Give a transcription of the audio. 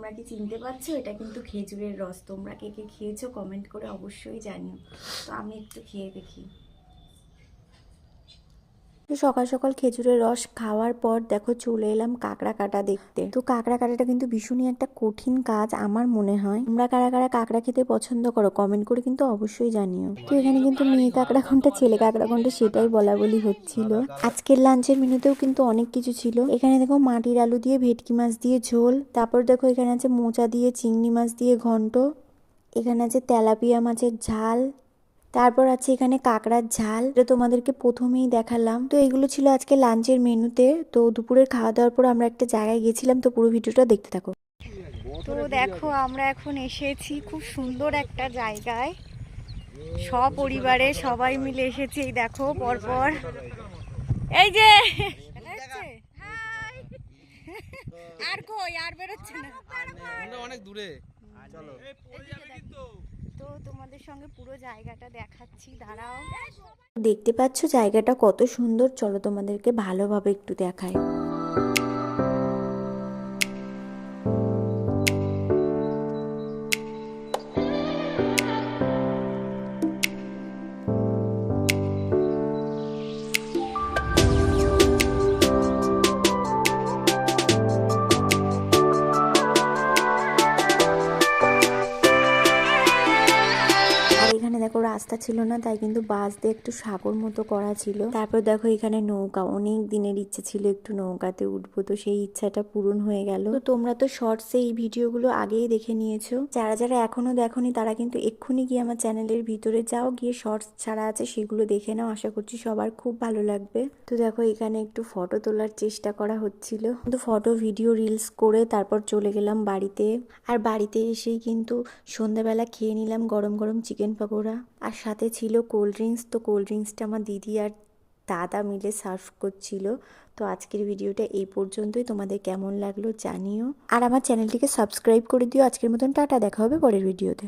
তোমরা কি চিনতে পারছো? এটা কিন্তু খেজুরের রস। তোমরা কে কে খেয়েছো কমেন্ট করে অবশ্যই জানিও। তো আমি একটু খেয়ে দেখি। সকাল সকাল খেজুরের রস খাওয়ার পর দেখো চলে এলাম কাঁকড়া কাটা দেখতে। তো কাঁকড়া কাটাটা কিন্তু ভীষণই একটা কঠিন কাজ আমার মনে হয়। তোমরা কারা কারা কাঁকড়া খেতে পছন্দ করো কমেন্ট করে কিন্তু অবশ্যই জানিও। তো এখানে কিন্তু মেয়ে কাঁকড়া কোনটা ছেলে কাঁকড়া কোনটা সেটাই বলা বলি হচ্ছিল। আজকের লাঞ্চের মেনুতেও কিন্তু অনেক কিছু ছিল। এখানে দেখো মাটির আলু দিয়ে ভেটকি মাছ দিয়ে ঝোল, তারপর দেখো এখানে আছে মোচা দিয়ে চিংড়ি মাছ দিয়ে ঘন্ট, এখানে আছে তেলাপিয়া মাছের ঝাল, তারপর আছে এখানে কাঁকড়ার ঝাল, এটা তোমাদেরকে প্রথমেই দেখালাম। তো এগুলো ছিল আজকে লাঞ্চের মেনুতে। তো দুপুরের খাওয়া দাওয়ার পর আমরা একটা জায়গায় গেছিলাম, তো পুরো ভিডিওটা দেখতে থাকো। তো দেখো আমরা এখন এসেছি খুব সুন্দর একটা জায়গায়, সপরিবারে সবাই মিলে এসেছি। এই দেখো পরপর এই যে আর কই আর বেরোচ্ছে না, অনেক দূরে। চলো তো তোমাদের সঙ্গে পুরো জায়গাটা দেখাচ্ছি, দাঁড়াও। দেখতে পাচ্ছ জায়গাটা কত সুন্দর, চলো তোমাদেরকে ভালোভাবে একটু দেখাই। দেখো রাস্তা ছিল না, তাই কিন্তু বাস দিয়ে একটু সাগর মতো করা ছিল। তারপর দেখো এখানে নৌকা, অনেক দিনের ইচ্ছে ছিল একটু নৌকাতে উঠবো, তো সেই ইচ্ছাটা পূরণ হয়ে গেল। তো তোমরা তো শর্টসে এই ভিডিওগুলো আগেই দেখে নিয়েছো, যারা যারা এখনো দেখোনি তারা কিন্তু এক্ষুনি গিয়ে আমার চ্যানেলের ভিতরে যাও, গিয়ে শর্টস ছাড়া আছে সেগুলো দেখে নাও, আশা করছি সবার খুব ভালো লাগবে। তো দেখো এখানে একটু ফটো তোলার চেষ্টা করা হচ্ছিল, কিন্তু ফটো ভিডিও রিলস করে তারপর চলে গেলাম বাড়িতে। আর বাড়িতে এসেই কিন্তু সন্ধ্যাবেলা খেয়ে নিলাম গরম গরম চিকেন পকোড়া, আর সাথে ছিল কোল্ড ড্রিঙ্কস। তো কোল্ড ড্রিঙ্কসটা আমার দিদি আর দাদা মিলে সার্ভ করছিল। তো আজকের ভিডিওটা এই পর্যন্তই, তোমাদের কেমন লাগলো জানিও, আর আমার চ্যানেলটিকে সাবস্ক্রাইব করে দিও। আজকের মতন টাটা, দেখা হবে পরের ভিডিওতে।